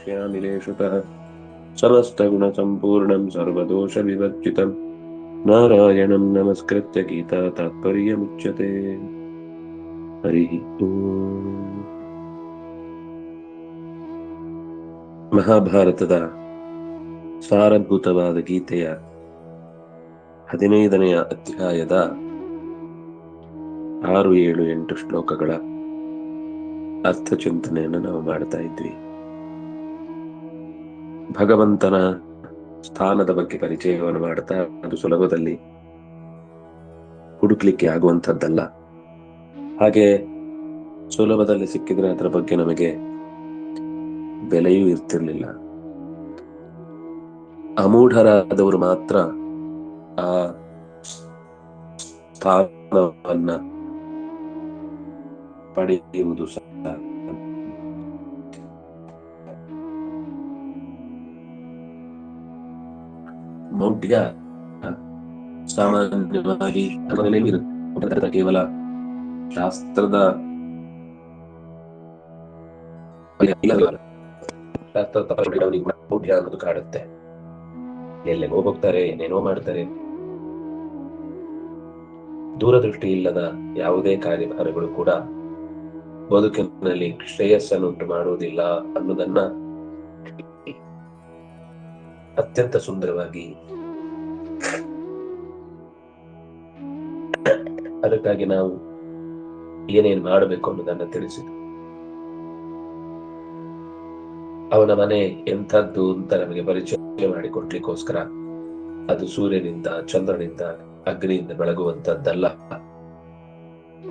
श्यामिलेषुतः समस्तगुणसम्पूर्णं सर्वदोषविवर्जितं नारायणं नमस्कृत्य गीता तात्पर्यमुच्यते। हरिः ओम्। ಮಹಾಭಾರತದ ಸಾರಭೂತವಾದ ಗೀತೆಯ 15ನೆಯ ಅಧ್ಯಾಯದ 6, 7, 8 ಶ್ಲೋಕಗಳ ಅರ್ಥಚಿಂತನೆಯನ್ನು ನಾವು ಮಾಡ್ತಾ ಇದ್ವಿ. ಭಗವಂತನ ಸ್ಥಾನದ ಬಗ್ಗೆ ಪರಿಚಯವನ್ನು ಮಾಡ್ತಾ, ಅದು ಸುಲಭದಲ್ಲಿ ಹುಡುಕ್ಲಿಕ್ಕೆ ಆಗುವಂಥದ್ದಲ್ಲ. ಹಾಗೆ ಸುಲಭದಲ್ಲಿ ಸಿಕ್ಕಿದ್ರೆ ಅದರ ಬಗ್ಗೆ ನಮಗೆ ಬೆಲೆಯೂ ಇರ್ತಿರ್ಲಿಲ್ಲ. ಅಮೂಢರಾದವರು ಮಾತ್ರ ಆ ಸ್ಥಾನವನ್ನ ಪಡೆಯುವುದು ಮೌಢ್ಯ ಸಾಮಾನ್ಯವಾಗಿ ಕೇವಲ ಶಾಸ್ತ್ರದ ಮೌಢ್ಯ ಅನ್ನೋದು ಕಾಡುತ್ತೆ. ಎಲ್ಲೆಗೋ ಹೋಗ್ತಾರೆ, ಏನೇನೋ ಮಾಡ್ತಾರೆ, ದೂರದೃಷ್ಟಿ ಇಲ್ಲದ ಯಾವುದೇ ಕಾರ್ಯಭಾರಗಳು ಕೂಡ ಬದುಕಿನಲ್ಲಿ ಶ್ರೇಯಸ್ಸನ್ನುಂಟು ಮಾಡುವುದಿಲ್ಲ ಅನ್ನೋದನ್ನ ಅತ್ಯಂತ ಸುಂದರವಾಗಿ, ಅದಕ್ಕಾಗಿ ನಾವು ಏನೇನ್ ಮಾಡಬೇಕು ಅನ್ನೋದನ್ನ ತಿಳಿಸಿದ್ರು. ಅವನ ಮನೆ ಎಂಥದ್ದು ಅಂತ ನಮಗೆ ಪರಿಚಯ ಮಾಡಿಕೊಡ್ಲಿಕ್ಕೋಸ್ಕರ ಅದು ಸೂರ್ಯನಿಂದ, ಚಂದ್ರನಿಂದ, ಅಗ್ನಿಯಿಂದ ಬೆಳಗುವಂತದ್ದಲ್ಲ,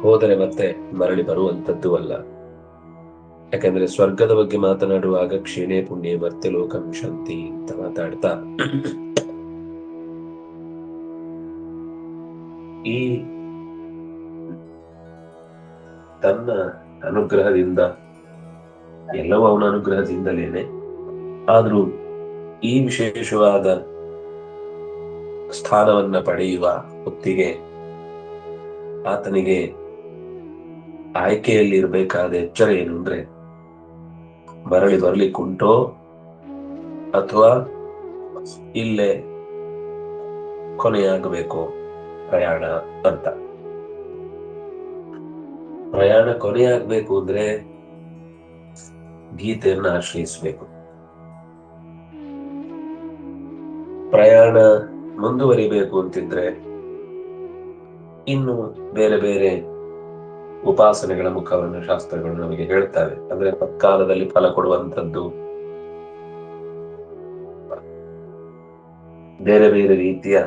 ಹೋದರೆ ಮತ್ತೆ ಮರಳಿ ಬರುವಂತದ್ದು ಅಲ್ಲ. ಯಾಕಂದ್ರೆ ಸ್ವರ್ಗದ ಬಗ್ಗೆ ಮಾತನಾಡುವಾಗ ಕ್ಷೀಣೆ ಪುಣ್ಯ ಮರ್ತ್ಯಲೋಕಂ ಶಾಂತಿ ಅಂತ ಮಾತಾಡ್ತಾ ಈ ತನ್ನ ಅನುಗ್ರಹದಿಂದ, ಎಲ್ಲವೂ ಅವನ ಅನುಗ್ರಹದಿಂದಲೇನೆ, ಆದ್ರೂ ಈ ವಿಶೇಷವಾದ ಸ್ಥಾನವನ್ನ ಪಡೆಯುವ ಹೊತ್ತಿಗೆ ಆತನಿಗೆ ಆಯ್ಕೆಯಲ್ಲಿ ಇರಬೇಕಾದ ಎಚ್ಚರ ಏನು ಅಂದ್ರೆ, ಮರಳಿ ಬರ್ಲಿಕ್ಕುಂಟೋ ಅಥವಾ ಇಲ್ಲೇ ಕೊನೆಯಾಗಬೇಕು ಪ್ರಯಾಣ ಅಂತ. ಪ್ರಯಾಣ ಕೊನೆಯಾಗಬೇಕು ಅಂದ್ರೆ ಗೀತೆಯನ್ನ ಆಶ್ರಯಿಸಬೇಕು. ಪ್ರಯಾಣ ಮುಂದುವರಿಬೇಕು ಅಂತಿದ್ರೆ ಇನ್ನು ಬೇರೆ ಬೇರೆ ಉಪಾಸನೆಗಳ ಮುಖವನ್ನು ಶಾಸ್ತ್ರಗಳು ನಮಗೆ ಹೇಳ್ತವೆ. ಅಂದ್ರೆ ತತ್ಕಾಲದಲ್ಲಿ ಫಲ ಕೊಡುವಂಥದ್ದು, ಬೇರೆ ಬೇರೆ ರೀತಿಯ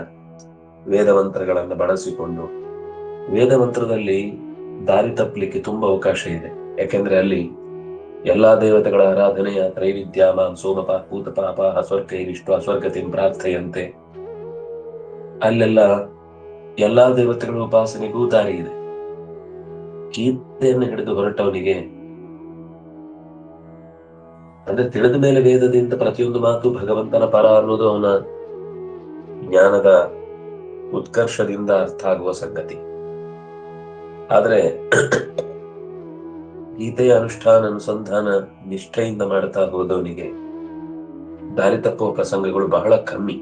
ವೇದಮಂತ್ರಗಳನ್ನು ಬಳಸಿಕೊಂಡು, ವೇದಮಂತ್ರದಲ್ಲಿ ದಾರಿ ತಪ್ಪಲಿಕ್ಕೆ ತುಂಬಾ ಅವಕಾಶ ಇದೆ. ಯಾಕೆಂದ್ರೆ ಅಲ್ಲಿ ಎಲ್ಲಾ ದೇವತೆಗಳ ಆರಾಧನೆಯ ತ್ರೈವಿದ್ಯ ಮಾಂ ಸೋಮಪ ಭೂತಪಾಪ ಸ್ವರ್ಗೈರಿಷ್ಟು ಅಸ್ವರ್ಗತಿಂ ಪ್ರಾರ್ಥೆಯಂತೆ, ಅಲ್ಲೆಲ್ಲ ಎಲ್ಲಾ ದೇವತೆಗಳ ಉಪಾಸನೆಗೂ ದಾರಿ ಇದೆ. ಗೀತೆಯನ್ನು ಹಿಡಿದು ಹೊರಟವನಿಗೆ, ಅಂದ್ರೆ ತಿಳಿದ ಮೇಲೆ ವೇದದಿಂದ ಪ್ರತಿಯೊಂದು ಮಾತು ಭಗವಂತನ ಪರ ಅನ್ನೋದು ಅವನ ಜ್ಞಾನದ ಉತ್ಕರ್ಷದಿಂದ ಅರ್ಥ ಆಗುವ ಸಂಗತಿ. ಆದ್ರೆ ಗೀತೆಯ ಅನುಷ್ಠಾನ, ಅನುಸಂಧಾನ ನಿಷ್ಠೆಯಿಂದ ಮಾಡ್ತಾ ಹೋದವನಿಗೆ ದಾರಿ ತಪ್ಪುವ ಪ್ರಸಂಗಗಳು ಬಹಳ ಕಮ್ಮಿ,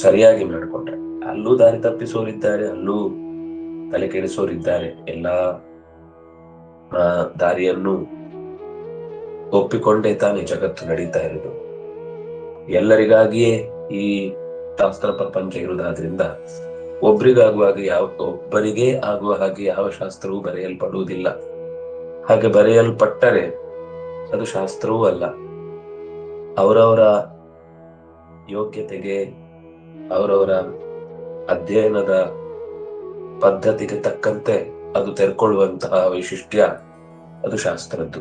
ಸರಿಯಾಗಿ ಮಾಡಿಕೊಂಡ್ರೆ. ಅಲ್ಲೂ ದಾರಿ ತಪ್ಪಿಸೋರಿದ್ದಾರೆ, ಅಲ್ಲೂ ತಲೆ ಕೆಡಿಸೋರಿದ್ದಾರೆ. ಎಲ್ಲಾ ದಾರಿಯನ್ನು ಒಪ್ಪಿಕೊಂಡೇ ತಾನೇ ಜಗತ್ತು ನಡೀತಾ ಇರೋದು. ಎಲ್ಲರಿಗಾಗಿಯೇ ಈ ಶಾಸ್ತ್ರ ಪ್ರಪಂಚ ಇರುವುದಾದ್ರಿಂದ ಒಬ್ಬನಿಗೆ ಆಗುವ ಹಾಗೆ ಯಾವ ಶಾಸ್ತ್ರವೂ ಬರೆಯಲ್ಪಡುವುದಿಲ್ಲ. ಹಾಗೆ ಬರೆಯಲ್ಪಟ್ಟರೆ ಅದು ಶಾಸ್ತ್ರವೂ ಅಲ್ಲ. ಅವರವರ ಯೋಗ್ಯತೆಗೆ, ಅವರವರ ಅಧ್ಯಯನದ ಪದ್ಧತಿಗೆ ತಕ್ಕಂತೆ ಅದು ತೆರ್ಕೊಳ್ಳುವಂತಹ ವೈಶಿಷ್ಟ್ಯ ಅದು ಶಾಸ್ತ್ರದ್ದು.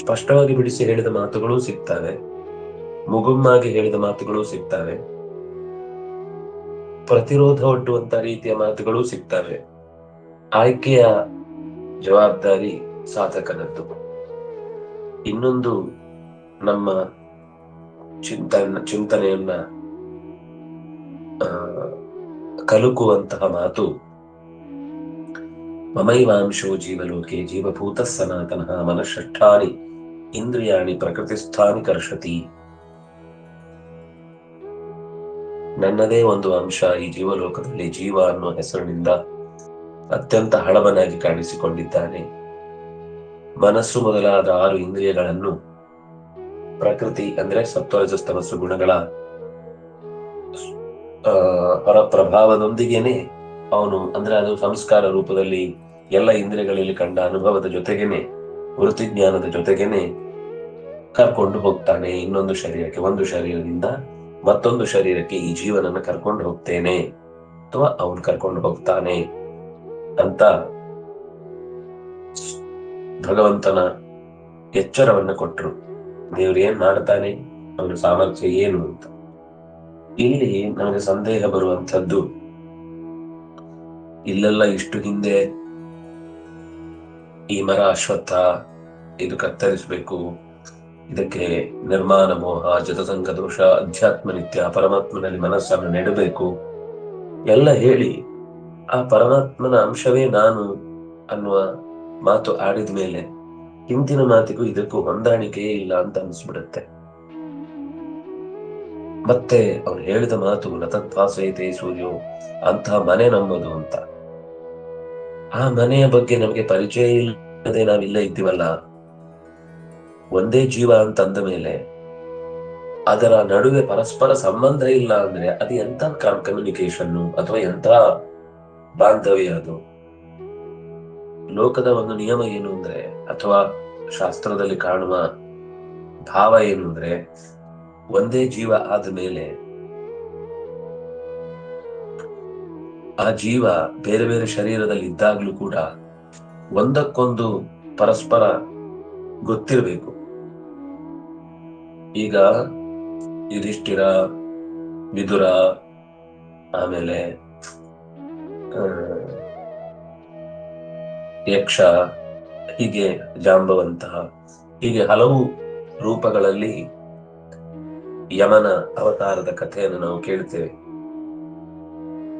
ಸ್ಪಷ್ಟವಾಗಿ ಬಿಡಿಸಿ ಹೇಳಿದ ಮಾತುಗಳೂ ಸಿಗ್ತವೆ, ಮುಗುಮ್ಮಾಗಿ ಹೇಳಿದ ಮಾತುಗಳೂ ಸಿಗ್ತವೆ, ಪ್ರತಿರೋಧ ಒಡ್ಡುವಂತ ರೀತಿಯ ಮಾತುಗಳೂ ಸಿಗ್ತವೆ. ಆಯ್ಕೆಯ ಜವಾಬ್ದಾರಿ ಸಾಧಕನದ್ದು. ಇನ್ನೊಂದು ನಮ್ಮ ಚಿಂತನೆಯನ್ನ ಕಲುಕುವಂತಹ ಮಾತು, ಮಮೈವಾಂಶೋ ಜೀವಲೋಕೆ ಜೀವಭೂತ ಸನಾತನಃ ಮನಃಷ್ಠಾನಿ ಇಂದ್ರಿಯಾಣಿ ಪ್ರಕೃತಿಸ್ಥಾನಿ ಕರ್ಷತಿ. ನನ್ನದೇ ಒಂದು ಅಂಶ ಈ ಜೀವಲೋಕದಲ್ಲಿ ಜೀವ ಅನ್ನುವ ಹೆಸರಿನಿಂದ ಅತ್ಯಂತ ಹಳಬನಾಗಿ ಕಾಣಿಸಿಕೊಂಡಿದ್ದಾನೆ. ಮನಸ್ಸು ಮೊದಲಾದ 6 ಇಂದ್ರಿಯಗಳನ್ನು ಪ್ರಕೃತಿ ಅಂದ್ರೆ ಸತ್ವರಜಸ್ತಮಸ್ಸು ಗುಣಗಳ ಹೊರ ಪ್ರಭಾವದೊಂದಿಗೇನೆ ಅವನು ಅಂದ್ರೆ ಅದು ಸಂಸ್ಕಾರ ರೂಪದಲ್ಲಿ ಎಲ್ಲ ಇಂದ್ರಿಯಗಳಲ್ಲಿ ಕಂಡ ಅನುಭವದ ಜೊತೆಗೇನೆ ವೃತ್ತಿಜ್ಞಾನದ ಜೊತೆಗೇನೆ ಕರ್ಕೊಂಡು ಹೋಗ್ತಾನೆ ಇನ್ನೊಂದು ಶರೀರಕ್ಕೆ. ಒಂದು ಶರೀರದಿಂದ ಮತ್ತೊಂದು ಶರೀರಕ್ಕೆ ಈ ಜೀವನನ್ನ ಕರ್ಕೊಂಡು ಹೋಗ್ತೇನೆ ಅಥವಾ ಅವನು ಕರ್ಕೊಂಡು ಹೋಗ್ತಾನೆ ಅಂತ ಭಗವಂತನ ಎಚ್ಚರವನ್ನ ಕೊಟ್ರು. ದೇವ್ರು ಏನ್ ಮಾಡ್ತಾನೆ, ಅವನ ಸಾಮರ್ಥ್ಯ ಏನು ಅಂತ. ಇಲ್ಲಿ ನಮಗೆ ಸಂದೇಹ ಬರುವಂಥದ್ದು, ಇಲ್ಲೆಲ್ಲ ಇಷ್ಟು ಹಿಂದೆ ಈ ಮರ ಅಶ್ವತ್ಥ, ಇದು ಕತ್ತರಿಸಬೇಕು, ಇದಕ್ಕೆ ನಿರ್ಮಾಣ ಮೋಹ, ಜತಸಂಗ ದೋಷ, ಅಧ್ಯಾತ್ಮ ನಿತ್ಯ, ಪರಮಾತ್ಮನಲ್ಲಿ ಮನಸ್ಸನ್ನು ನೆಡಬೇಕು ಎಲ್ಲ ಹೇಳಿ ಆ ಪರಮಾತ್ಮನ ಅಂಶವೇ ನಾನು ಅನ್ನುವ ಮಾತು ಆಡಿದ ಮೇಲೆ ಹಿಂದಿನ ಮಾತಿಗೂ ಇದಕ್ಕೂ ಹೊಂದಾಣಿಕೆಯೇ ಇಲ್ಲ ಅಂತ ಅನಿಸ್ಬಿಡುತ್ತೆ. ಮತ್ತೆ ಅವ್ರು ಹೇಳಿದ ಮಾತು ನತದ್ವಾಸೈತೆ ಸೂರ್ಯೋ, ಅಂತಹ ಮನೆ ನಮ್ಮದು ಅಂತ. ಆ ಮನೆಯ ಬಗ್ಗೆ ನಮಗೆ ಪರಿಚಯ ಇಲ್ಲದೆ ನಾವಿಲ್ಲ ಇದ್ದೀವಲ್ಲ. ಒಂದೇ ಜೀವ ಅಂತ ಅಂದ ಮೇಲೆ ಅದರ ನಡುವೆ ಪರಸ್ಪರ ಸಂಬಂಧ ಇಲ್ಲ ಅಂದ್ರೆ ಅದು ಎಂತ ಕಮ್ಯುನಿಕೇಶನ್ ಅಥವಾ ಎಂತ ಬಾಂಧವ್ಯ ಅದು? ಲೋಕದ ಒಂದು ನಿಯಮ ಏನು ಅಂದ್ರೆ, ಅಥವಾ ಶಾಸ್ತ್ರದಲ್ಲಿ ಕಾಣುವ ಭಾವ ಏನು ಅಂದ್ರೆ, ಒಂದೇ ಜೀವ ಆದ ಮೇಲೆ ಆ ಜೀವ ಬೇರೆ ಬೇರೆ ಶರೀರದಲ್ಲಿ ಇದ್ದಾಗ್ಲೂ ಕೂಡ ಒಂದಕ್ಕೊಂದು ಪರಸ್ಪರ ಗೊತ್ತಿರಬೇಕು. ಈಗ ಯುಧಿಷ್ಠಿರ, ವಿದುರ, ಆಮೇಲೆ ಯಕ್ಷ, ಹೀಗೆ ಜಾಂಬವಂತಹ, ಹೀಗೆ ಹಲವು ರೂಪಗಳಲ್ಲಿ ಯಮನ ಅವತಾರದ ಕಥೆಯನ್ನು ನಾವು ಕೇಳ್ತೇವೆ.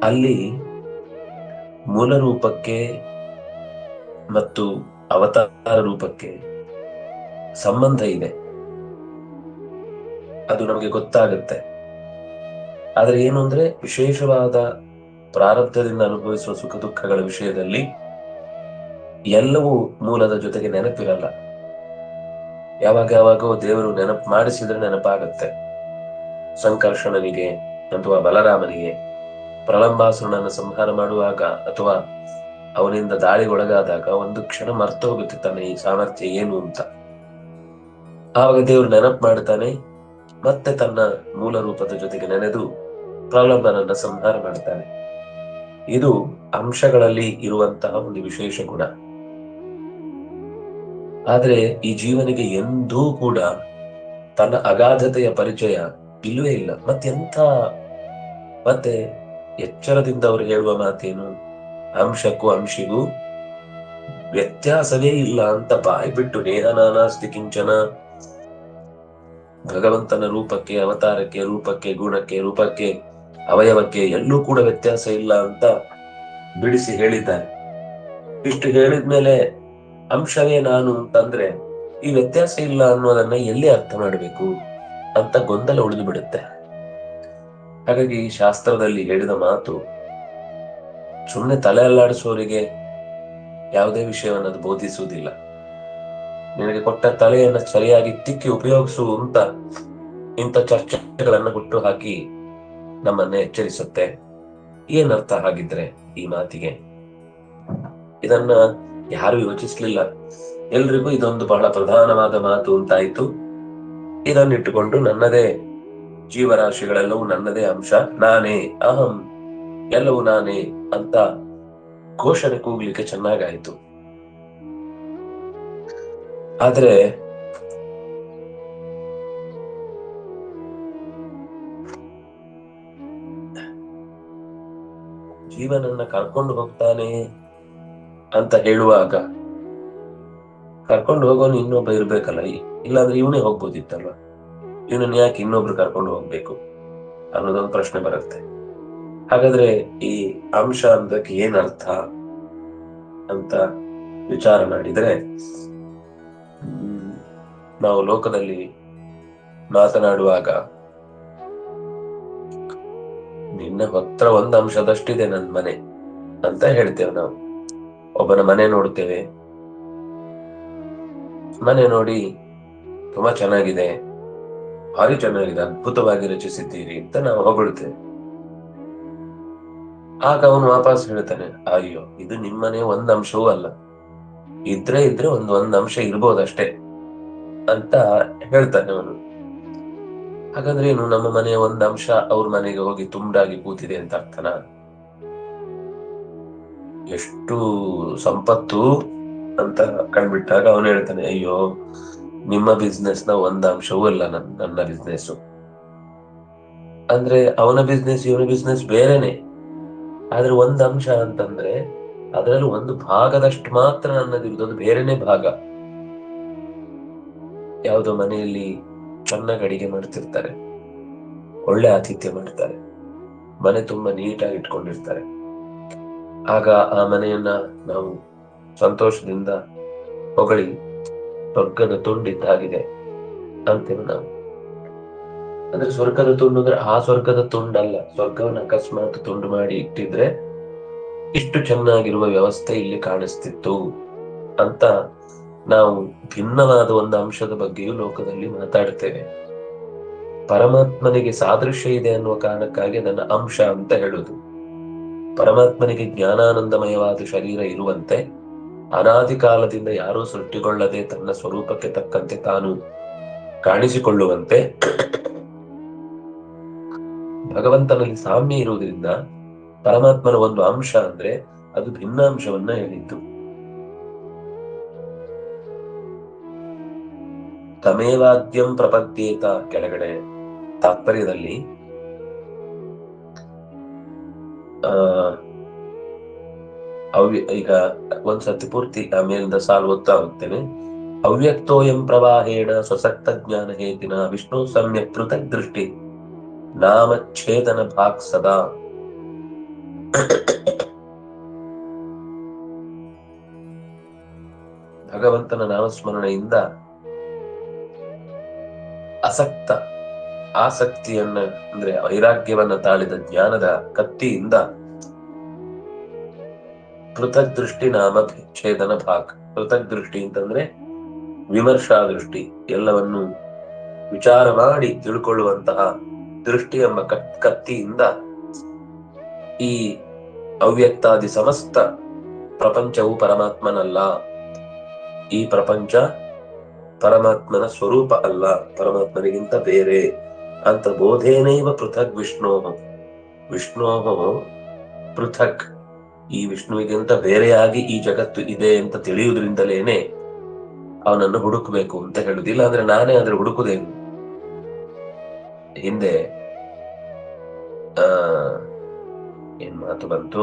ಅಲ್ಲಿ ಮೂಲ ರೂಪಕ್ಕೆ ಮತ್ತು ಅವತಾರ ರೂಪಕ್ಕೆ ಸಂಬಂಧ ಇದೆ, ಅದು ನಮಗೆ ಗೊತ್ತಾಗುತ್ತೆ. ಆದ್ರೆ ಏನು ಅಂದ್ರೆ, ವಿಶೇಷವಾದ ಪ್ರಾರಬ್ಧದಿಂದ ಅನುಭವಿಸುವ ಸುಖ ದುಃಖಗಳ ವಿಷಯದಲ್ಲಿ ಎಲ್ಲವೂ ಮೂಲದ ಜೊತೆಗೆ ನೆನಪಿರಲ್ಲ. ಯಾವಾಗೋ ದೇವರು ನೆನಪು ಮಾಡಿಸಿದ್ರೆ ನೆನಪಾಗತ್ತೆ. ಸಂಕರ್ಷಣನಿಗೆ ಅಥವಾ ಬಲರಾಮನಿಗೆ ಪ್ರಲಂಬಾಸುರನನ್ನು ಸಂಹಾರ ಮಾಡುವಾಗ ಅಥವಾ ಅವನಿಂದ ದಾಳಿಗೊಳಗಾದಾಗ ಒಂದು ಕ್ಷಣ ಮರ್ತು ಹೋಗುತ್ತೆ ತನ್ನ ಈ ಸಾಮರ್ಥ್ಯ ಏನು ಅಂತ. ಆವಾಗ ದೇವರು ನೆನಪು ಮಾಡ್ತಾನೆ, ಮತ್ತೆ ತನ್ನ ಮೂಲ ರೂಪದ ಜೊತೆಗೆ ನೆನೆದು ಪ್ರಲಂಬನನ್ನ ಸಂಹಾರ ಮಾಡ್ತಾನೆ. ಇದು ಅಂಶಗಳಲ್ಲಿ ಇರುವಂತಹ ಒಂದು ವಿಶೇಷ ಗುಣ. ಆದ್ರೆ ಈ ಜೀವನಿಗೆ ಎಂದೂ ಕೂಡ ತನ್ನ ಅಗಾಧತೆಯ ಪರಿಚಯ ಇಲ್ಲವೇ ಇಲ್ಲ. ಮತ್ತೆ ಎಚ್ಚರದಿಂದ ಅವರು ಹೇಳುವ ಮಾತೇನು, ಅಂಶಕ್ಕೂ ಅಂಶಿಗೂ ವ್ಯತ್ಯಾಸವೇ ಇಲ್ಲ ಅಂತ ಬಾಯಿ ಬಿಟ್ಟು ನೇಹನಾನಾಸ್ತಿ ಕಿಂಚನ, ಭಗವಂತನ ರೂಪಕ್ಕೆ, ಅವತಾರಕ್ಕೆ, ರೂಪಕ್ಕೆ, ಗುಣಕ್ಕೆ, ರೂಪಕ್ಕೆ, ಅವಯವಕ್ಕೆ ಎಲ್ಲೂ ಕೂಡ ವ್ಯತ್ಯಾಸ ಇಲ್ಲ ಅಂತ ಬಿಡಿಸಿ ಹೇಳಿದ್ದಾರೆ. ಇಷ್ಟು ಹೇಳಿದ್ಮೇಲೆ ಅಂಶವೇ ನಾನು ಅಂತಂದ್ರೆ ಈ ವ್ಯತ್ಯಾಸ ಇಲ್ಲ ಅನ್ನೋದನ್ನ ಎಲ್ಲಿ ಅರ್ಥ ಮಾಡಬೇಕು ಅಂತ ಗೊಂದಲ ಉಳಿದು ಬಿಡುತ್ತೆ. ಹಾಗಾಗಿ ಶಾಸ್ತ್ರದಲ್ಲಿ ಹೇಳಿದ ಮಾತು ಸುಮ್ಮನೆ ತಲೆ ಅಲ್ಲಾಡಿಸೋರಿಗೆ ಯಾವುದೇ ವಿಷಯವನ್ನು ಅದು ಬೋಧಿಸುವುದಿಲ್ಲ. ನಿನಗೆ ಕೊಟ್ಟ ತಲೆಯನ್ನ ಸರಿಯಾಗಿ ತಿಕ್ಕಿ ಉಪಯೋಗಿಸುವಂತ ಇಂಥ ಚರ್ಚೆಗಳನ್ನ ಹುಟ್ಟು ಹಾಕಿ ನಮ್ಮನ್ನ ಎಚ್ಚರಿಸುತ್ತೆ. ಏನರ್ಥ ಹಾಗಿದ್ರೆ ಈ ಮಾತಿಗೆ? ಇದನ್ನ ಯಾರು ಯೋಚಿಸ್ಲಿಲ್ಲ. ಎಲ್ರಿಗೂ ಇದೊಂದು ಬಹಳ ಪ್ರಧಾನವಾದ ಮಾತು ಅಂತಾಯ್ತು. ಇದನ್ನಿಟ್ಟುಕೊಂಡು ನನ್ನದೇ ಜೀವರಾಶಿಗಳೆಲ್ಲವೂ ನನ್ನದೇ ಅಂಶ, ನಾನೇ ಅಹಂ, ಎಲ್ಲವೂ ನಾನೇ ಅಂತ ಘೋಷಣೆ ಕೂಗ್ಲಿಕ್ಕೆ ಚೆನ್ನಾಗಾಯ್ತು. ಆದ್ರೆ ಜೀವನನ್ನ ಕರ್ಕೊಂಡು ಹೋಗ್ತಾನೆ ಅಂತ ಹೇಳುವಾಗ ಕರ್ಕೊಂಡು ಹೋಗೋನು ಇನ್ನೊಬ್ಬ ಇರ್ಬೇಕಲ್ಲ, ಇಲ್ಲಾಂದ್ರೆ ಇವನೇ ಹೋಗ್ಬೋದಿತ್ತಲ್ವ. ಇವನನ್ನ ಯಾಕೆ ಇನ್ನೊಬ್ರು ಕರ್ಕೊಂಡು ಹೋಗ್ಬೇಕು ಅನ್ನೋದೊಂದು ಪ್ರಶ್ನೆ ಬರುತ್ತೆ. ಹಾಗಾದ್ರೆ ಈ ಅಂಶ ಅಂದಕ್ಕೆ ಏನ್ ಅರ್ಥ ಅಂತ ವಿಚಾರ ಮಾಡಿದ್ರೆ, ನಾವು ಲೋಕದಲ್ಲಿ ಮಾತನಾಡುವಾಗ ನಿನ್ನ ಹತ್ರ ಒಂದು ಅಂಶದಷ್ಟಿದೆ ನನ್ನ ಮನೆ ಅಂತ ಹೇಳ್ತೇವೆ. ನಾವು ಒಬ್ಬನ ಮನೆ ನೋಡ್ತೇವೆ, ಮನೆ ನೋಡಿ ತುಂಬಾ ಚೆನ್ನಾಗಿದೆ, ಭಾರಿ ಚೆನ್ನಾಗಿದೆ, ಅದ್ಭುತವಾಗಿ ರಚಿಸಿದ್ದೀರಿ ಅಂತ ನಾವು ಹೊಗಳ್ತೇವೆ. ಆಗ ಅವನು ವಾಪಸ್ ಹೇಳ್ತಾನೆ, ಅಯ್ಯೋ ಇದು ನಿಮ್ಮನೆ ಒಂದ್ ಅಂಶವೂ ಅಲ್ಲ, ಇದ್ರೆ ಒಂದ್ ಅಂಶ ಇರ್ಬೋದಷ್ಟೇ ಅಂತ ಹೇಳ್ತಾನೆ ಅವನು. ಹಾಗಾದ್ರೆ ಏನು, ನಮ್ಮ ಮನೆಯ ಒಂದ್ ಅಂಶ ಅವ್ರ ಮನೆಗೆ ಹೋಗಿ ತುಂಡಾಗಿ ಕೂತಿದೆ ಅಂತ ಅರ್ಥನಾ? ಎಷ್ಟು ಸಂಪತ್ತು ಅಂತ ಕಂಡ್ಬಿಟ್ಟಾಗ ಅವನು ಹೇಳ್ತಾನೆ, ಅಯ್ಯೋ ನಿಮ್ಮ ಬಿಸ್ನೆಸ್ ನ ಒಂದ್ ಅಂಶವೂ ಅಲ್ಲ ನನ್ನ ಬಿಸ್ನೆಸ್. ಅಂದ್ರೆ ಅವನ ಬಿಸ್ನೆಸ್ ಇವನ ಬಿಸ್ನೆಸ್ ಬೇರೆನೆ, ಆದ್ರೆ ಒಂದ್ ಅಂಶ ಅಂತಂದ್ರೆ ಅದರಲ್ಲಿ ಒಂದು ಭಾಗದಷ್ಟು ಮಾತ್ರ ನನ್ನದಿರುವುದು, ಅದು ಬೇರೆನೆ ಭಾಗ. ಯಾವುದೋ ಮನೆಯಲ್ಲಿ ಚೆನ್ನಾಗಿ ಅಡಿಗೆ ಮಾಡ್ತಿರ್ತಾರೆ, ಒಳ್ಳೆ ಆತಿಥ್ಯ ಮಾಡ್ತಾರೆ, ಮನೆ ತುಂಬಾ ನೀಟಾಗಿ ಇಟ್ಕೊಂಡಿರ್ತಾರೆ. ಆಗ ಆ ಮನೆಯನ್ನ ನಾವು ಸಂತೋಷದಿಂದ ಹೊಗಳಿ ಸ್ವರ್ಗದ ತುಂಡಿದ್ದಾಗಿದೆ ಅಂತೇವೆ ನಾವು. ಅಂದ್ರೆ ಸ್ವರ್ಗದ ತುಂಡು ಅಂದ್ರೆ ಆ ಸ್ವರ್ಗದ ತುಂಡಲ್ಲ, ಸ್ವರ್ಗವನ್ನು ಅಕಸ್ಮಾತ್ ತುಂಡು ಮಾಡಿ ಇಟ್ಟಿದ್ರೆ ಇಷ್ಟು ಚೆನ್ನಾಗಿರುವ ವ್ಯವಸ್ಥೆ ಇಲ್ಲಿ ಕಾಣಿಸ್ತಿತ್ತು ಅಂತ ನಾವು ಭಿನ್ನವಾದ ಒಂದು ಅಂಶದ ಬಗ್ಗೆಯೂ ಲೋಕದಲ್ಲಿ ಮಾತಾಡ್ತೇವೆ. ಪರಮಾತ್ಮನಿಗೆ ಸಾದೃಶ್ಯ ಇದೆ ಅನ್ನುವ ಕಾರಣಕ್ಕಾಗಿ ಅದನ್ನ ಅಂಶ ಅಂತ ಹೇಳುದು. ಪರಮಾತ್ಮನಿಗೆ ಜ್ಞಾನಾನಂದಮಯವಾದ ಶರೀರ ಇರುವಂತೆ ಅನಾದಿ ಕಾಲದಿಂದ ಯಾರೂ ಸೃಷ್ಟಿಗೊಳ್ಳದೆ ತನ್ನ ಸ್ವರೂಪಕ್ಕೆ ತಕ್ಕಂತೆ ತಾನು ಕಾಣಿಸಿಕೊಳ್ಳುವಂತೆ ಭಗವಂತನಲ್ಲಿ ಸಾಮ್ಯ ಇರುವುದರಿಂದ ಪರಮಾತ್ಮನ ಒಂದು ಅಂಶ ಅಂದ್ರೆ ಅದು ಭಿನ್ನಾಂಶವನ್ನ ಹೇಳಿದ್ದು. ತಮೇವಾದ್ಯಂ ಪ್ರಪದ್ಯೇತ ಕೆಳಗಡೆ ತಾತ್ಪರ್ಯದಲ್ಲಿ ಈಗ ಒಂದ್ಸತಿ ಪೂರ್ತಿ ಆಮೇಲಿಂದ ಸಾಲು ಓದ್ತಾ ಹೋಗ್ತೇನೆ. ಅವ್ಯಕ್ತೋಯಂ ಪ್ರವಾಹೇಣ ಸ್ವಸಕ್ತ ಜ್ಞಾನ ಹೇತಿನ ವಿಷ್ಣು ಸಮ್ಯಕ್ ಪೃಥಕ್ ದೃಷ್ಟಿ ನಾಮಚ್ಛೇದನ ಭಾಗ್ ಸದಾ. ಭಗವಂತನ ನಾಮಸ್ಮರಣೆಯಿಂದ ಆಸಕ್ತಿಯನ್ನ ಅಂದ್ರೆ ವೈರಾಗ್ಯವನ್ನ ತಾಳಿದ ಜ್ಞಾನದ ಕತ್ತಿಯಿಂದ ಪೃಥಕ್ ದೃಷ್ಟಿ ನಾಮ ಛೇದನ ಭಾಗ್. ಪೃಥಕ್ ದೃಷ್ಟಿ ಅಂತಂದ್ರೆ ವಿಮರ್ಶಾ ದೃಷ್ಟಿ, ಎಲ್ಲವನ್ನು ವಿಚಾರ ಮಾಡಿ ತಿಳ್ಕೊಳ್ಳುವಂತಹ ದೃಷ್ಟಿ ಎಂಬ ಕತ್ತಿಯಿಂದ ಈ ಅವ್ಯಕ್ತಾದಿ ಸಮಸ್ತ ಪ್ರಪಂಚವು ಪರಮಾತ್ಮನಲ್ಲ, ಈ ಪ್ರಪಂಚ ಪರಮಾತ್ಮನ ಸ್ವರೂಪ ಅಲ್ಲ, ಪರಮಾತ್ಮನಿಗಿಂತ ಬೇರೆ ಅಂತ ಬೋಧೇನೈವ ಪೃಥಕ್ ವಿಷ್ಣೋ ಪೃಥಕ್, ಈ ವಿಷ್ಣುವಿಗಿಂತ ಬೇರೆಯಾಗಿ ಈ ಜಗತ್ತು ಇದೆ ಅಂತ ತಿಳಿಯುವುದರಿಂದಲೇನೆ ಅವನನ್ನು ಹುಡುಕಬೇಕು ಅಂತ ಹೇಳುದಿಲ್ಲ. ಅಂದ್ರೆ ನಾನೇ ಆದ್ರೆ ಹುಡುಕುದೇನು. ಹಿಂದೆ ಏನ್ ಮಾತು ಬಂತು,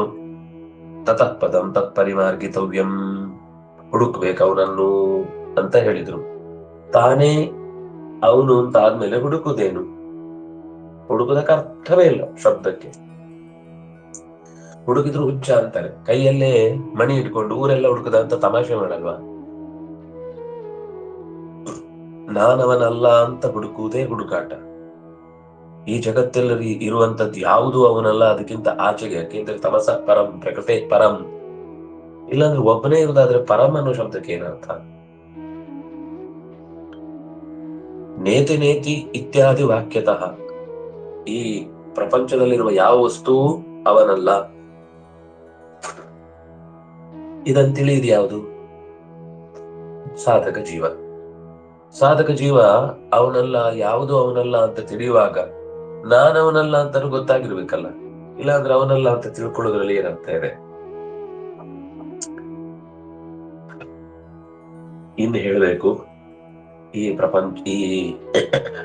ತತಃ ಪದಂ ತತ್ಪರಿಮಾರ್ಗಿತವ್ಯಂ, ಹುಡುಕ್ಬೇಕು ಅವನನ್ನು ಅಂತ ಹೇಳಿದ್ರು. ತಾನೇ ಅವನು ಅಂತ ಆದ್ಮೇಲೆ ಹುಡುಕುದೇನು? ಹುಡುಕುದಕ್ಕೆ ಅರ್ಥವೇ ಇಲ್ಲ ಶಬ್ದಕ್ಕೆ. ಹುಡುಕಿದ್ರು ಹುಚ್ಚ ಅಂತಾರೆ. ಕೈಯಲ್ಲೇ ಮಣಿ ಇಟ್ಕೊಂಡು ಊರೆಲ್ಲ ಹುಡುಕದ ಅಂತ ತಮಾಷೆ ಮಾಡಲ್ವಾ? ನಾನವನಲ್ಲ ಅಂತ ಹುಡುಕುವುದೇ ಹುಡುಕಾಟ. ಈ ಜಗತ್ತಲ್ಲಿ ಇರುವಂತದ್ದು ಯಾವುದು ಅವನಲ್ಲ, ಅದಕ್ಕಿಂತ ಆಚೆಗೆ. ಯಾಕೆಂದ್ರೆ ತಮಸ ಪರಂ ಪ್ರಕೃತಿ ಪರಂ, ಇಲ್ಲಾಂದ್ರೆ ಒಬ್ಬನೇ ಇರುವುದಾದ್ರೆ ಪರಂ ಅನ್ನೋ ಶಬ್ದಕ್ಕೆ ಏನರ್ಥ? ನೇತಿ ನೇತಿ ಇತ್ಯಾದಿ ವಾಕ್ಯತಃ ಈ ಪ್ರಪಂಚದಲ್ಲಿರುವ ಯಾವ ವಸ್ತುವು ಅವನಲ್ಲ, ಇದನ್ನು ತಿಳಿಯುವುದು ಯಾವುದು? ಸಾಧಕ ಜೀವ. ಸಾಧಕ ಜೀವ ಅವನಲ್ಲ, ಯಾವುದು ಅವನಲ್ಲ ಅಂತ ತಿಳಿಯುವಾಗ ನಾನವನಲ್ಲ ಅಂತಾನು ಗೊತ್ತಾಗಿರ್ಬೇಕಲ್ಲ, ಇಲ್ಲಾಂದ್ರೆ ಅವನಲ್ಲ ಅಂತ ತಿಳ್ಕೊಳ್ಳೋದ್ರಲ್ಲಿ ಏನರ್ಥ ಇದೆ? ಇನ್ನು ಹೇಳಬೇಕು, ಈ ಪ್ರಪಂಚ, ಈ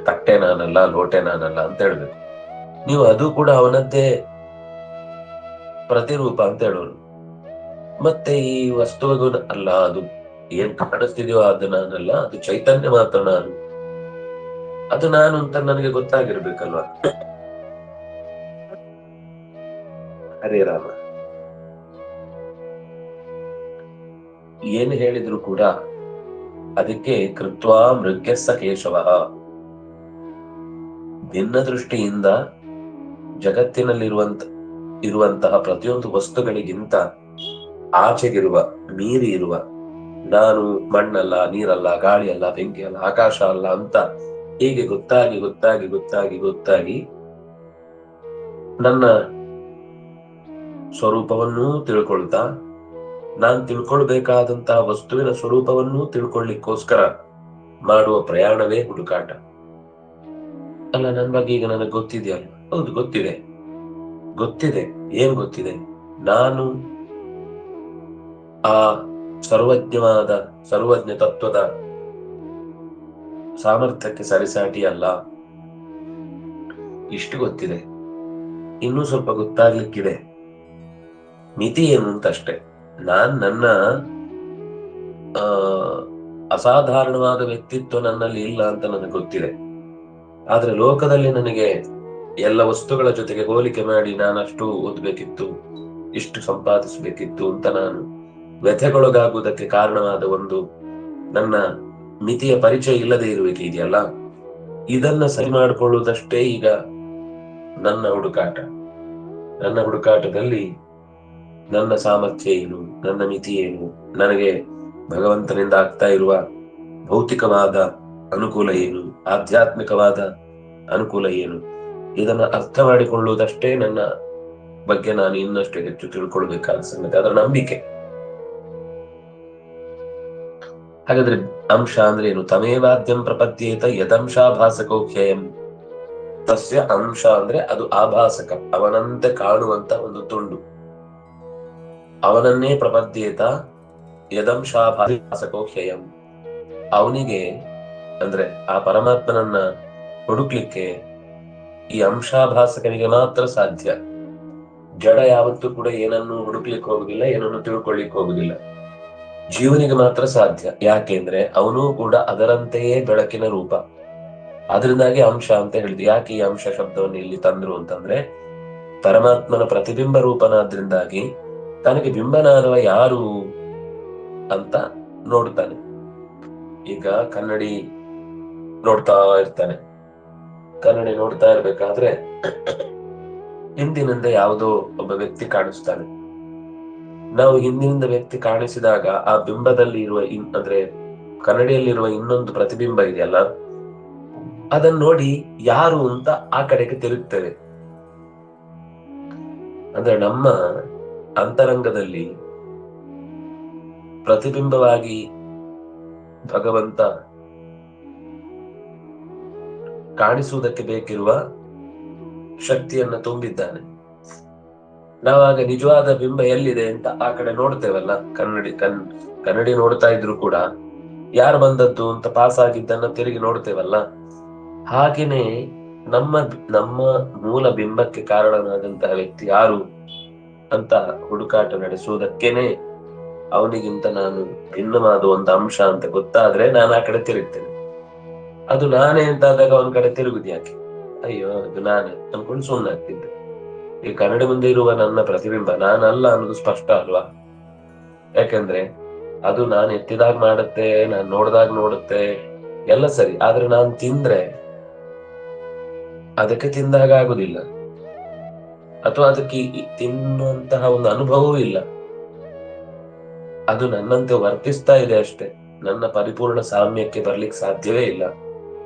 ತಟ್ಟೆ ನಾನಲ್ಲ, ಲೋಟೆ ನಾನಲ್ಲ ಅಂತ ಹೇಳ್ಬೇಕು. ನೀವು ಅದು ಕೂಡ ಅವನದ್ದೇ ಪ್ರತಿರೂಪ ಅಂತ ಹೇಳೋರು. ಮತ್ತೆ ಈ ವಸ್ತುವಿಗೂ ಅಲ್ಲ, ಅದು ಏನ್ ಕಾಣಿಸ್ತಿದೆಯೋ ಅದು ನಾನಲ್ಲ, ಅದು ಚೈತನ್ಯ ಮಾತ್ರ ನಾನು, ಅದು ನಾನು ಅಂತ ನನಗೆ ಗೊತ್ತಾಗಿರ್ಬೇಕಲ್ವಾ? ಹರೇ ರಾಮ. ಏನು ಹೇಳಿದ್ರು ಕೂಡ ಅದಕ್ಕೆ ಕೃತ್ವಾ ಮೃಗ್ಯಸ್ಸ ಕೇಶವ. ಭಿನ್ನ ದೃಷ್ಟಿಯಿಂದ ಇರುವಂತಹ ಪ್ರತಿಯೊಂದು ವಸ್ತುಗಳಿಗಿಂತ ಆಚೆಗಿರುವ, ಮೀರಿ ಇರುವ, ನಾನು ಮಣ್ಣಲ್ಲ, ನೀರಲ್ಲ, ಗಾಳಿ ಅಲ್ಲ, ಬೆಂಕಿ ಅಲ್ಲ, ಆಕಾಶ ಅಲ್ಲ ಅಂತ ಹೀಗೆ ಗೊತ್ತಾಗಿ ಗೊತ್ತಾಗಿ ಗೊತ್ತಾಗಿ ಗೊತ್ತಾಗಿ ನನ್ನ ಸ್ವರೂಪವನ್ನೂ ತಿಳ್ಕೊಳ್ತಾ, ನಾನ್ ತಿಳ್ಕೊಳ್ಬೇಕಾದಂತಹ ವಸ್ತುವಿನ ಸ್ವರೂಪವನ್ನೂ ತಿಳ್ಕೊಳ್ಳಿಕ್ಕೋಸ್ಕರ ಮಾಡುವ ಪ್ರಯಾಣವೇ ಹುಡುಕಾಟ. ಅಲ್ಲ, ನನ್ ಬಗ್ಗೆ ಈಗ ನನಗೆ ಗೊತ್ತಿದೆಯಲ್ಲ? ಹೌದು, ಗೊತ್ತಿದೆ. ಏನ್ ಗೊತ್ತಿದೆ? ನಾನು ಆ ಸರ್ವಜ್ಞ ತತ್ವದ ಸಾಮರ್ಥ್ಯಕ್ಕೆ ಸರಿಸಾಟಿ ಅಲ್ಲ. ಇಷ್ಟು ಗೊತ್ತಿದೆ. ಇನ್ನೂ ಸ್ವಲ್ಪ ಗೊತ್ತಾಗ್ಲಿಕ್ಕಿದೆ. ಮಿತಿ ಏನು ಅಂತ ಅಷ್ಟೆ. ನನ್ನ ಅಸಾಧಾರಣವಾದ ವ್ಯಕ್ತಿತ್ವ ನನ್ನಲ್ಲಿ ಇಲ್ಲ ಅಂತ ನನಗೆ ಗೊತ್ತಿದೆ. ಆದ್ರೆ ಲೋಕದಲ್ಲಿ ನನಗೆ ಎಲ್ಲ ವಸ್ತುಗಳ ಜೊತೆಗೆ ಹೋಲಿಕೆ ಮಾಡಿ ನಾನಷ್ಟು ಓದ್ಬೇಕಿತ್ತು, ಇಷ್ಟು ಸಂಪಾದಿಸಬೇಕಿತ್ತು ಅಂತ ನಾನು ವ್ಯಥೆಗೊಳಗಾಗುವುದಕ್ಕೆ ಕಾರಣವಾದ ಒಂದು ನನ್ನ ಮಿತಿಯ ಪರಿಚಯ ಇಲ್ಲದೆ ಇರುವಿಕೆ ಇದೆಯಲ್ಲ, ಇದನ್ನ ಸರಿ ಮಾಡಿಕೊಳ್ಳುವುದಷ್ಟೇ ಈಗ ನನ್ನ ಹುಡುಕಾಟ. ನನ್ನ ಹುಡುಕಾಟದಲ್ಲಿ ನನ್ನ ಸಾಮರ್ಥ್ಯ ಏನು, ನನ್ನ ಮಿತಿ ಏನು, ನನಗೆ ಭಗವಂತನಿಂದ ಆಗ್ತಾ ಇರುವ ಭೌತಿಕವಾದ ಅನುಕೂಲ ಏನು, ಆಧ್ಯಾತ್ಮಿಕವಾದ ಅನುಕೂಲ ಏನು, ಇದನ್ನ ಅರ್ಥ ಮಾಡಿಕೊಳ್ಳುವುದಷ್ಟೇ ನನ್ನ ಬಗ್ಗೆ ನಾನು ಇನ್ನಷ್ಟು ಹೆಚ್ಚು ತಿಳ್ಕೊಳ್ಬೇಕಾದ ಸಂಗತಿ, ಅದರ ನಂಬಿಕೆ. ಹಾಗಾದ್ರೆ ಅಂಶ ಅಂದ್ರೆ ಏನು? ತಮೇವಾದ್ಯಂ ಪ್ರಪದ್ಯೇತ ಯದಂಶಾಭಾಸಕೋಖ್ಯಯಂ. ತಸ್ಯ ಅಂಶ ಅಂದ್ರೆ ಅದು ಆಭಾಸಕ, ಅವನಂತೆ ಕಾಣುವಂತ ಒಂದು ತುಂಡು. ಅವನನ್ನೇ ಪ್ರಪದ್ಯೇತ ಯದಂಶಾಭಾಸಕೋಖ್ಯಯಂ. ಅವನಿಗೆ ಅಂದ್ರೆ ಆ ಪರಮಾತ್ಮನನ್ನ ಹುಡುಕ್ಲಿಕ್ಕೆ ಈ ಅಂಶಾಭಾಸಕನಿಗೆ ಮಾತ್ರ ಸಾಧ್ಯ. ಜಡ ಯಾವತ್ತೂ ಕೂಡ ಏನನ್ನು ಹುಡುಕ್ಲಿಕ್ಕೆ ಹೋಗುದಿಲ್ಲ, ಏನನ್ನು ತಿಳ್ಕೊಳ್ಳಿಕ್ ಹೋಗುದಿಲ್ಲ. ಜೀವನಿಗೆ ಮಾತ್ರ ಸಾಧ್ಯ. ಯಾಕೆಂದ್ರೆ ಅವನು ಕೂಡ ಅದರಂತೆಯೇ ಬೆಳಕಿನ ರೂಪ. ಅದರಿಂದಾಗಿ ಅಂಶ ಅಂತ ಹೇಳಿದ್ರು. ಯಾಕೆ ಈ ಅಂಶ ಶಬ್ದವನ್ನು ಇಲ್ಲಿ ತಂದ್ರು ಅಂತಂದ್ರೆ, ಪರಮಾತ್ಮನ ಪ್ರತಿಬಿಂಬ ರೂಪನಾದ್ರಿಂದಾಗಿ ತನಗೆ ಬಿಂಬನಾದವ ಯಾರು ಅಂತ ನೋಡ್ತಾನೆ. ಈಗ ಕನ್ನಡಿ ನೋಡ್ತಾ ಇರ್ತಾನೆ. ಕನ್ನಡಿ ನೋಡ್ತಾ ಇರ್ಬೇಕಾದ್ರೆ ಹಿಂದಿನಿಂದ ಯಾವುದೋ ಒಬ್ಬ ವ್ಯಕ್ತಿ ಕಾಣಿಸ್ತಾನೆ. ನಾವು ಹಿಂದಿನಿಂದ ವ್ಯಕ್ತಿ ಕಾಣಿಸಿದಾಗ ಆ ಬಿಂಬದಲ್ಲಿ ಇರುವ ಅಂದ್ರೆ ಕನ್ನಡಿಯಲ್ಲಿರುವ ಇನ್ನೊಂದು ಪ್ರತಿಬಿಂಬ ಇದೆಯಲ್ಲ, ಅದನ್ನ ನೋಡಿ ಯಾರು ಅಂತ ಆ ಕಡೆಗೆ ತಿರುಗ್ತೇವೆ. ಅಂದ್ರೆ ನಮ್ಮ ಅಂತರಂಗದಲ್ಲಿ ಪ್ರತಿಬಿಂಬವಾಗಿ ಭಗವಂತ ಕಾಣಿಸುವುದಕ್ಕೆ ಬೇಕಿರುವ ಶಕ್ತಿಯನ್ನ ತುಂಬಿದ್ದಾನೆ. ನಾವಾಗ ನಿಜವಾದ ಬಿಂಬ ಎಲ್ಲಿದೆ ಅಂತ ಆ ಕಡೆ ನೋಡ್ತೇವಲ್ಲ. ಕನ್ನಡಿ ನೋಡ್ತಾ ಇದ್ರು ಕೂಡ ಯಾರು ಬಂದದ್ದು ಅಂತ ಪಾಸ್ ಆಗಿದ್ದನ್ನ ತಿರುಗಿ ನೋಡ್ತೇವಲ್ಲ. ಹಾಗೇನೆ ನಮ್ಮ ಮೂಲ ಬಿಂಬಕ್ಕೆ ಕಾರಣನಾದಂತಹ ವ್ಯಕ್ತಿ ಯಾರು ಅಂತ ಹುಡುಕಾಟ ನಡೆಸುವುದಕ್ಕೇನೆ ಅವನಿಗಿಂತ ನಾನು ಭಿನ್ನವಾದ ಒಂದು ಅಂಶ ಅಂತ ಗೊತ್ತಾದ್ರೆ ನಾನು ಆ ಕಡೆ ತಿರುಗ್ತೇನೆ. ಅದು ನಾನೇ ಅಂತಾದಾಗ ಅವನ ಕಡೆ ತಿರುಗುದು ಯಾಕೆ? ಅಯ್ಯೋ, ಅದು ನಾನೇ ಅನ್ಕೊಂಡು ಸುಮ್ಮನಾಗ್ತಿದ್ದೆ. ಈ ಕನ್ನಡಿ ಮುಂದೆ ಇರುವ ನನ್ನ ಪ್ರತಿಬಿಂಬ ನಾನಲ್ಲ ಅನ್ನೋದು ಸ್ಪಷ್ಟ ಅಲ್ವಾ? ಯಾಕಂದ್ರೆ ಅದು ನಾನು ಎತ್ತಿದಾಗ ಮಾಡುತ್ತೆ, ನಾನು ನೋಡ್ದಾಗ ನೋಡುತ್ತೆ, ಎಲ್ಲ ಸರಿ. ಆದ್ರೆ ನಾನು ತಿಂದ್ರೆ ಅದಕ್ಕೆ ತಿಂದಾಗ ಆಗುದಿಲ್ಲ, ಅಥವಾ ಅದಕ್ಕೆ ತಿನ್ನುವಂತಹ ಒಂದು ಅನುಭವವೂ ಇಲ್ಲ. ಅದು ನನ್ನಂತೆ ವರ್ತಿಸ್ತಾ ಇದೆ ಅಷ್ಟೇ. ನನ್ನ ಪರಿಪೂರ್ಣ ಸಾಮ್ಯಕ್ಕೆ ಬರ್ಲಿಕ್ಕೆ ಸಾಧ್ಯವೇ ಇಲ್ಲ.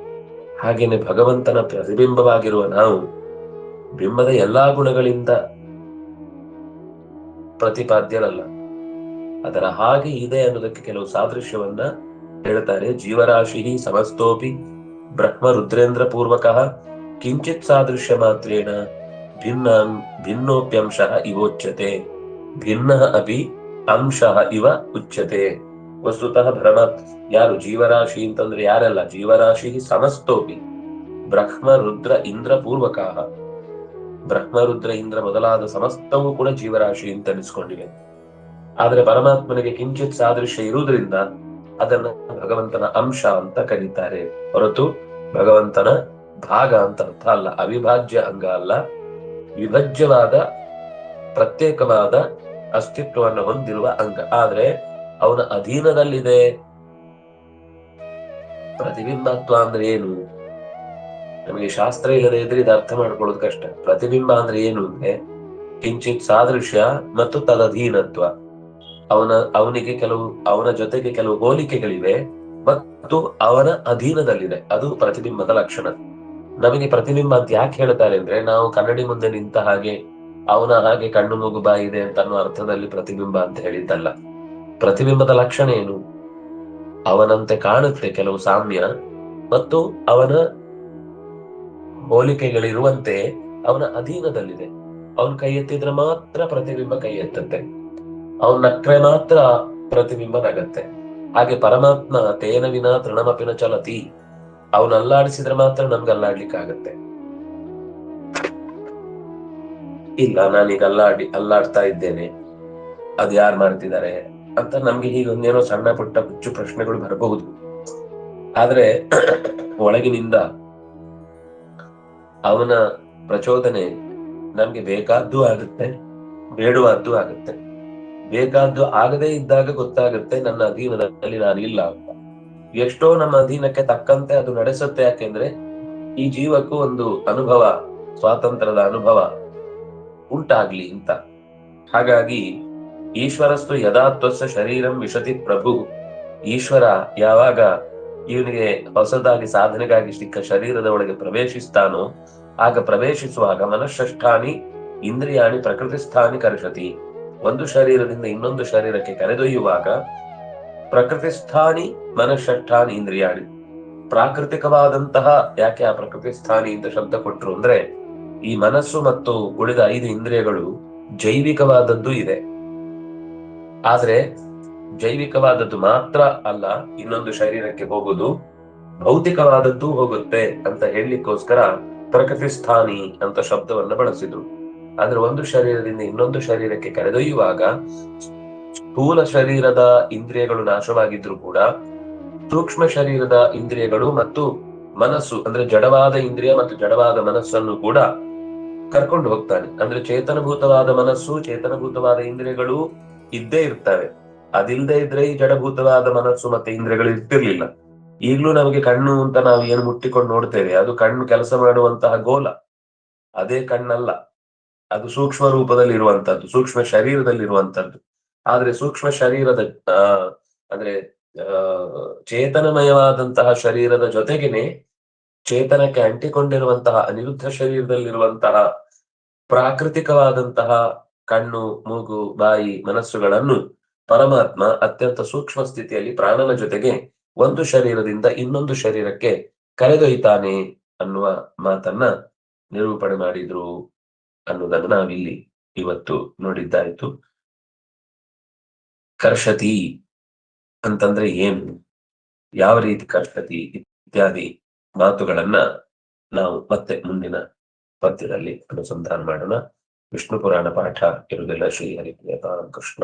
ಹಾಗೇನೆ ಭಗವಂತನ ಪ್ರತಿಬಿಂಬವಾಗಿರುವ ನಾವು ಬಿಂಬದ ಎಲ್ಲಾ ಗುಣಗಳಿಂದ ಪ್ರತಿಪಾದ್ಯರಲ್ಲ. ಅದರ ಹಾಗೆ ಇದೆ ಅನ್ನೋದಕ್ಕೆ ಕೆಲವು ಸಾದೃಶ್ಯವನ್ನ ಹೇಳ್ತಾರೆ. ಜೀವರಾಶಿ ಸಮಸ್ತೋಪಿ ಬ್ರಹ್ಮ ರುದ್ರೇಂದ್ರ ಪೂರ್ವಕಃ ಕಿಂಚಿತ್ ಸಾದೃಶ್ಯ ಮಾತ್ರೇಣ ಭಿನ್ನೋಪ್ಯಂಶ ಇವೋಚ್ಯತೆ. ಭಿನ್ನ ಅಪಿ ಅಂಶ ಇವ ಉಚ್ಯತೆ. ವಸ್ತುತಃ ಯಾರು ಜೀವರಾಶಿ ಅಂತಂದ್ರೆ ಯಾರೆಲ್ಲ? ಜೀವರಾಶಿ ಸಮಸ್ತೋಪಿ ಬ್ರಹ್ಮ ರುದ್ರ ಇಂದ್ರ ಪೂರ್ವಕಃ. ಬ್ರಹ್ಮ ರುದ್ರ ಇಂದ್ರ ಮೊದಲಾದ ಸಮಸ್ತವೂ ಕೂಡ ಜೀವರಾಶಿ ಅಂತ ಅನಿಸ್ಕೊಂಡಿವೆ. ಆದ್ರೆ ಪರಮಾತ್ಮನಿಗೆ ಕಿಂಚಿತ್ ಸಾದೃಶ್ಯ ಇರುವುದರಿಂದ ಅದನ್ನ ಭಗವಂತನ ಅಂಶ ಅಂತ ಕರೀತಾರೆ, ಹೊರತು ಭಗವಂತನ ಭಾಗ ಅಂತ ಅರ್ಥ ಅಲ್ಲ. ಅವಿಭಾಜ್ಯ ಅಂಗ ಅಲ್ಲ, ವಿಭಜ್ಯವಾದ ಪ್ರತ್ಯೇಕವಾದ ಅಸ್ತಿತ್ವವನ್ನು ಹೊಂದಿರುವ ಅಂಗ. ಆದ್ರೆ ಅವನ ಅಧೀನದಲ್ಲಿದೆ ಪ್ರತಿಬಿಂಬತ್ವ ಅಂದ್ರೆ ಏನು? ನಮಗೆ ಶಾಸ್ತ್ರ ಇಲ್ಲದೆ ಇದ್ರೆ ಇದು ಅರ್ಥ ಮಾಡ್ಕೊಳ್ಳೋದು ಕಷ್ಟ. ಪ್ರತಿಬಿಂಬ ಅಂದ್ರೆ ಏನು ಅಂದ್ರೆ ಕಿಂಚಿತ್ ಸಾದೃಶ್ಯ ಮತ್ತು ತದಧೀನತ್ವ. ಅವನಿಗೆ ಅವನ ಜೊತೆಗೆ ಕೆಲವು ಹೋಲಿಕೆಗಳಿವೆ ಮತ್ತು ಅವನ ಅಧೀನದಲ್ಲಿದೆ, ಅದು ಪ್ರತಿಬಿಂಬದ ಲಕ್ಷಣ. ನಮಗೆ ಪ್ರತಿಬಿಂಬ ಅಂತ ಯಾಕೆ ಹೇಳ್ತಾರೆ ಅಂದ್ರೆ, ನಾವು ಕನ್ನಡಿ ಮುಂದೆ ನಿಂತ ಹಾಗೆ ಅವನ ಹಾಗೆ ಕಣ್ಣು ಮೂಗು ಬಾಯಿ ಇದೆ ಅಂತ ಅನ್ನೋ ಅರ್ಥದಲ್ಲಿ ಪ್ರತಿಬಿಂಬ ಅಂತ ಹೇಳಿದ್ದಲ್ಲ. ಪ್ರತಿಬಿಂಬದ ಲಕ್ಷಣ ಏನು? ಅವನಂತೆ ಕಾಣುತ್ತೆ ಕೆಲವು ಸಾಮ್ಯ ಮತ್ತು ಅವನ ಹೋಲಿಕೆಗಳಿರುವಂತೆ ಅವನ ಅಧೀನದಲ್ಲಿದೆ. ಅವನ್ ಕೈ ಎತ್ತಿದ್ರೆ ಮಾತ್ರ ಪ್ರತಿಬಿಂಬ ಕೈ ಎತ್ತುತ್ತೆ, ಅವನ್ ನಕ್ರೆ ಮಾತ್ರ ಪ್ರತಿಬಿಂಬ ನಗತ್ತೆ. ಹಾಗೆ ಪರಮಾತ್ಮ ತೇನ ವಿನ ತೃಣಮಪಿನ ಚಲತಿ, ಅವನ್ ಅಲ್ಲಾಡಿಸಿದ್ರೆ ಮಾತ್ರ ನಮ್ಗೆ ಅಲ್ಲಾಡ್ಲಿಕ್ಕಾಗತ್ತೆ. ಇಲ್ಲ ನಾನೀಗ ಅಲ್ಲಾಡ್ತಾ ಇದ್ದೇನೆ, ಅದ್ ಯಾರು ಮಾಡ್ತಿದ್ದಾರೆ ಅಂತ ನಮ್ಗೆ ಹೀಗೊಂದೇನೋ ಸಣ್ಣ ಪುಟ್ಟ ಹುಚ್ಚು ಪ್ರಶ್ನೆಗಳು ಬರಬಹುದು. ಆದ್ರೆ ಒಳಗಿನಿಂದ ಅವನ ಪ್ರಚೋದನೆ ನಮ್ಗೆ ಬೇಕಾದ್ದು ಆಗುತ್ತೆ, ಬೇಡವಾದ್ದು ಆಗುತ್ತೆ. ಬೇಕಾದ್ದು ಆಗದೇ ಇದ್ದಾಗ ಗೊತ್ತಾಗುತ್ತೆ ನನ್ನ ಅಧೀನದಲ್ಲಿ ನಾನಿಲ್ಲ ಅಂತ. ಎಷ್ಟೋ ನಮ್ಮ ಅಧೀನಕ್ಕೆ ತಕ್ಕಂತೆ ಅದು ನಡೆಸುತ್ತೆ. ಯಾಕೆಂದ್ರೆ ಈ ಜೀವಕ್ಕೂ ಒಂದು ಅನುಭವ, ಸ್ವಾತಂತ್ರ್ಯದ ಅನುಭವ ಉಂಟಾಗ್ಲಿ ಅಂತ. ಹಾಗಾಗಿ ಈಶ್ವರಸ್ತು ಯದಾತ್ವಸ್ಯ ಶರೀರಂ ವಿಶತಿ ಪ್ರಭು. ಈಶ್ವರ ಯಾವಾಗ ಇವನಿಗೆ ಹೊಸದಾಗಿ ಸಾಧನೆಗಾಗಿ ಸಿಕ್ಕ ಶರೀರದ ಒಳಗೆ ಪ್ರವೇಶಿಸ್ತಾನೋ, ಆಗ ಪ್ರವೇಶಿಸುವಾಗ ಮನಃಷ್ಠಾನಿ ಇಂದ್ರಿಯಾಣಿ ಪ್ರಕೃತಿ ಸ್ಥಾನಿ ಕರ್ಷತಿ. ಒಂದು ಶರೀರದಿಂದ ಇನ್ನೊಂದು ಶರೀರಕ್ಕೆ ಕರೆದೊಯ್ಯುವಾಗ ಪ್ರಕೃತಿ ಸ್ಥಾನಿ ಮನಃಷ್ಠಾನಿ ಇಂದ್ರಿಯಾಣಿ, ಪ್ರಾಕೃತಿಕವಾದಂತಹ, ಯಾಕೆ ಆ ಪ್ರಕೃತಿ ಸ್ಥಾನಿ ಅಂತ ಶಬ್ದ ಕೊಟ್ರು ಅಂದ್ರೆ, ಈ ಮನಸ್ಸು ಮತ್ತು ಉಳಿದ 5 ಇಂದ್ರಿಯಗಳು ಜೈವಿಕವಾದದ್ದು ಇದೆ. ಆದ್ರೆ ಜೈವಿಕವಾದದ್ದು ಮಾತ್ರ ಅಲ್ಲ, ಇನ್ನೊಂದು ಶರೀರಕ್ಕೆ ಹೋಗುದು ಭೌತಿಕವಾದದ್ದು ಹೋಗುತ್ತೆ ಅಂತ ಹೇಳಲಿಕ್ಕೋಸ್ಕರ ಪ್ರಕೃತಿ ಸ್ಥಾನಿ ಅಂತ ಶಬ್ದವನ್ನ ಬಳಸಿದ್ರು. ಆದ್ರೆ ಒಂದು ಶರೀರದಿಂದ ಇನ್ನೊಂದು ಶರೀರಕ್ಕೆ ಕರೆದೊಯ್ಯುವಾಗ ಸ್ಥೂಲ ಶರೀರದ ಇಂದ್ರಿಯಗಳು ನಾಶವಾಗಿದ್ರು ಕೂಡ ಸೂಕ್ಷ್ಮ ಶರೀರದ ಇಂದ್ರಿಯಗಳು ಮತ್ತು ಮನಸ್ಸು ಅಂದ್ರೆ ಜಡವಾದ ಇಂದ್ರಿಯ ಮತ್ತು ಜಡವಾದ ಮನಸ್ಸನ್ನು ಕೂಡ ಕರ್ಕೊಂಡು ಹೋಗ್ತಾನೆ. ಅಂದ್ರೆ ಚೇತನಭೂತವಾದ ಮನಸ್ಸು, ಚೇತನಭೂತವಾದ ಇಂದ್ರಿಯಗಳು ಇದ್ದೇ ಇರ್ತವೆ. ಅದಿಲ್ಲದೆ ಇದ್ರೆ ಈ ಜಡಭೂತವಾದ ಮನಸ್ಸು ಮತ್ತೆ ಇಂದ್ರಿಯಗಳು ಇರ್ತಿರ್ಲಿಲ್ಲ. ಈಗ್ಲೂ ನಮಗೆ ಕಣ್ಣು ಅಂತ ನಾವು ಏನು ಮುಟ್ಟಿಕೊಂಡು ನೋಡ್ತೇವೆ, ಅದು ಕಣ್ಣು ಕೆಲಸ ಮಾಡುವಂತಹ ಗೋಲ, ಅದೇ ಕಣ್ಣಲ್ಲ. ಅದು ಸೂಕ್ಷ್ಮ ರೂಪದಲ್ಲಿ ಇರುವಂತದ್ದು, ಸೂಕ್ಷ್ಮ ಶರೀರದಲ್ಲಿ ಇರುವಂತದ್ದು. ಆದ್ರೆ ಸೂಕ್ಷ್ಮ ಶರೀರದ ಅಂದ್ರೆ ಚೇತನಮಯವಾದಂತಹ ಶರೀರದ ಜೊತೆಗೇನೆ ಚೇತನಕ್ಕೆ ಅಂಟಿಕೊಂಡಿರುವಂತಹ ಅನಿರುದ್ಧ ಶರೀರದಲ್ಲಿರುವಂತಹ ಪ್ರಾಕೃತಿಕವಾದಂತಹ ಕಣ್ಣು, ಮೂಗು, ಬಾಯಿ, ಮನಸ್ಸುಗಳನ್ನು ಪರಮಾತ್ಮ ಅತ್ಯಂತ ಸೂಕ್ಷ್ಮ ಸ್ಥಿತಿಯಲ್ಲಿ ಪ್ರಾಣನ ಜೊತೆಗೆ ಒಂದು ಶರೀರದಿಂದ ಇನ್ನೊಂದು ಶರೀರಕ್ಕೆ ಕರೆದೊಯ್ತಾನೆ ಅನ್ನುವ ಮಾತನ್ನ ನಿರೂಪಣೆ ಮಾಡಿದ್ರು ಅನ್ನೋದನ್ನು ನಾವಿಲ್ಲಿ ಇವತ್ತು ನೋಡಿದ್ದಾಯ್ತು. ಕರ್ಷತಿ ಅಂತಂದ್ರೆ ಏನು, ಯಾವ ರೀತಿ ಕರ್ಷತಿ ಇತ್ಯಾದಿ ಮಾತುಗಳನ್ನ ನಾವು ಮತ್ತೆ ಮುಂದಿನ ಪದ್ಯದಲ್ಲಿ ಅನುಸಂಧಾನ ಮಾಡೋಣ. ವಿಷ್ಣು ಪುರಾಣ ಪಾಠ ಇರುವುದಿಲ್ಲ. ಶ್ರೀ ಹರಿಪ್ರಿಯ ಕೃಷ್ಣ.